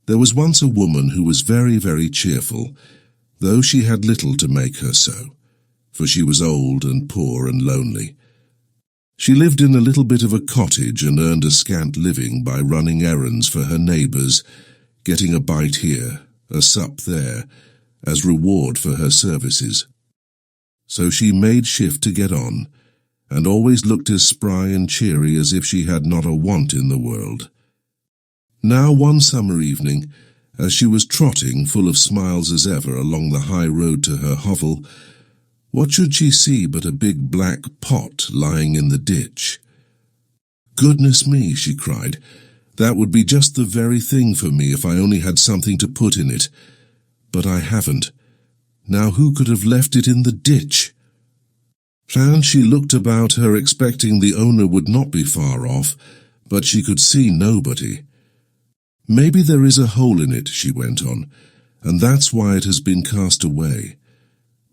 There was once a woman who was very, very cheerful, though she had little to make her so, for she was old and poor and lonely. She lived in a little bit of a cottage and earned a scant living by running errands for her neighbours, getting a bite here, a sup there, as reward for her services. So she made shift to get on, and always looked as spry and cheery as if she had not a want in the world. Now one summer evening, as she was trotting, full of smiles as ever, along the high road to her hovel, what should she see but a big black pot lying in the ditch? "Goodness me," she cried, "that would be just the very thing for me if I only had something to put in it. But I haven't. Now who could have left it in the ditch?" And she looked about her, expecting the owner would not be far off, but she could see nobody. "Maybe there is a hole in it," she went on, "and that's why it has been cast away.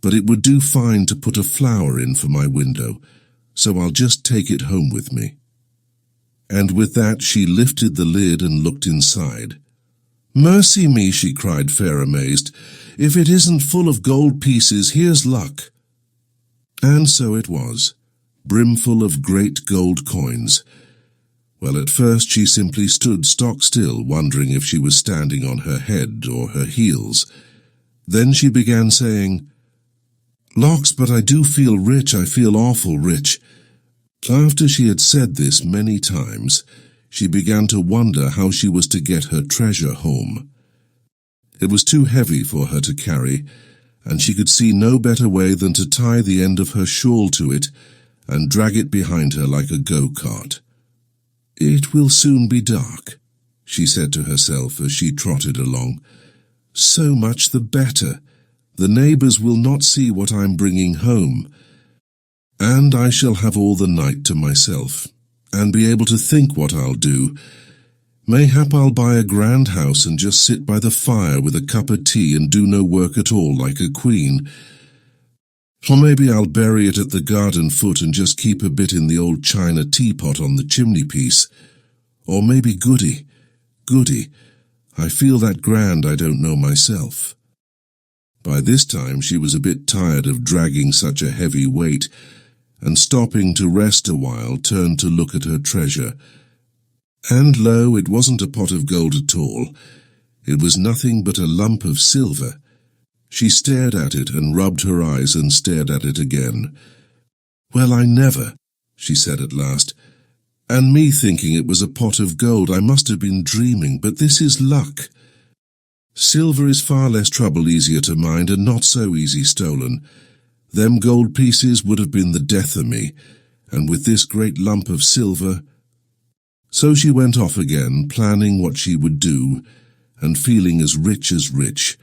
But it would do fine to put a flower in for my window, so I'll just take it home with me." And with that she lifted the lid and looked inside. "Mercy me," she cried, fair amazed, "if it isn't full of gold pieces, here's luck." And so it was, brimful of great gold coins. Well, at first she simply stood stock still, wondering if she was standing on her head or her heels. Then she began saying, "Locks, but I do feel rich, I feel awful rich." After she had said this many times, she began to wonder how she was to get her treasure home. It was too heavy for her to carry, and she could see no better way than to tie the end of her shawl to it and drag it behind her like a go-kart. "It will soon be dark," she said to herself as she trotted along. "So much the better. The neighbours will not see what I'm bringing home, and I shall have all the night to myself, and be able to think what I'll do. Mayhap I'll buy a grand house and just sit by the fire with a cup of tea and do no work at all like a queen. Or maybe I'll bury it at the garden foot and just keep a bit in the old china teapot on the chimney-piece. Or maybe goody, I feel that grand I don't know myself." By this time she was a bit tired of dragging such a heavy weight, and stopping to rest a while, turned to look at her treasure. And lo, it wasn't a pot of gold at all. It was nothing but a lump of silver. She stared at it and rubbed her eyes and stared at it again. "Well, I never," she said at last. "And me thinking it was a pot of gold, I must have been dreaming, but this is luck. Silver is far less trouble, easier to mind, and not so easy stolen. Them gold pieces would have been the death of me, and with this great lump of silver—" So she went off again, planning what she would do, and feeling as rich,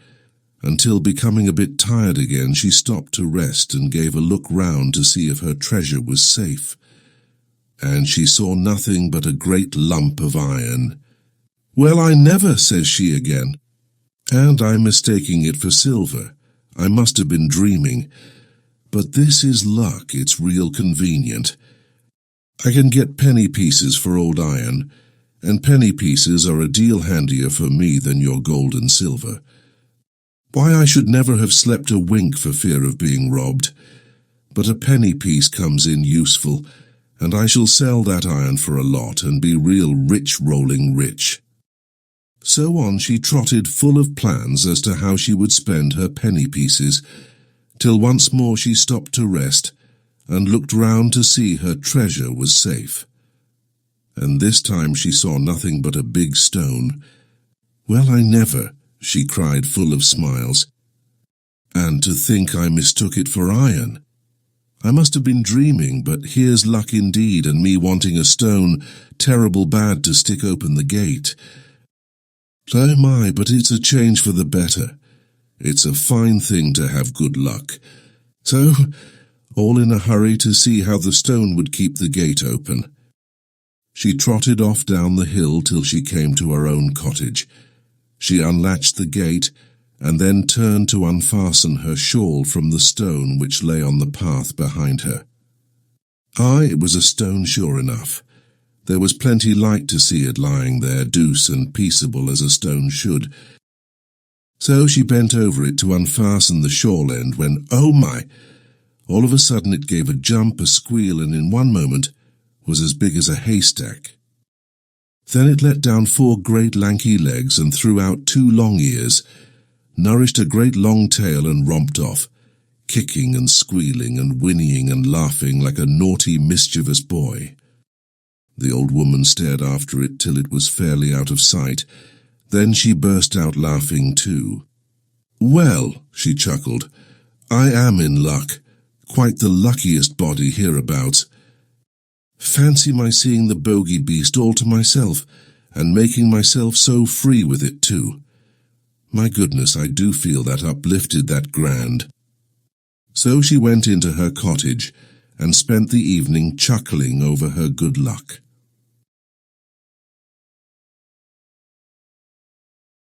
until, becoming a bit tired again, she stopped to rest and gave a look round to see if her treasure was safe. And she saw nothing but a great lump of iron. "Well, I never," says she again. "And I'm mistaking it for silver. I must have been dreaming. But this is luck, it's real convenient. I can get penny pieces for old iron, and penny pieces are a deal handier for me than your gold and silver. Why, I should never have slept a wink for fear of being robbed. But a penny piece comes in useful, and I shall sell that iron for a lot and be real rich rolling rich." So on she trotted, full of plans as to how she would spend her penny pieces, till once more she stopped to rest and looked round to see her treasure was safe. And this time she saw nothing but a big stone. "Well, I never," she cried, full of smiles. "And to think I mistook it for iron. I must have been dreaming, but here's luck indeed, and me wanting a stone terrible bad to stick open the gate. Oh my, but it's a change for the better. It's a fine thing to have good luck. So, all in a hurry to see how the stone would keep the gate open." She trotted off down the hill till she came to her own cottage. She unlatched the gate, and then turned to unfasten her shawl from the stone which lay on the path behind her. Aye, it was a stone sure enough, There was plenty light to see it lying there, douce and peaceable as a stone should. So she bent over it to unfasten the shawl end when, oh my! All of a sudden it gave a jump, a squeal, and in one moment was as big as a haystack. Then it let down 4 great lanky legs and threw out 2 long ears, nourished a great long tail and romped off, kicking and squealing and whinnying and laughing like a naughty, mischievous boy. The old woman stared after it till it was fairly out of sight. Then she burst out laughing too. "Well," she chuckled, "I am in luck. Quite the luckiest body hereabouts. Fancy my seeing the Bogey-Beast all to myself, and making myself so free with it too. My goodness, I do feel that uplifted, that grand." So she went into her cottage and spent the evening chuckling over her good luck.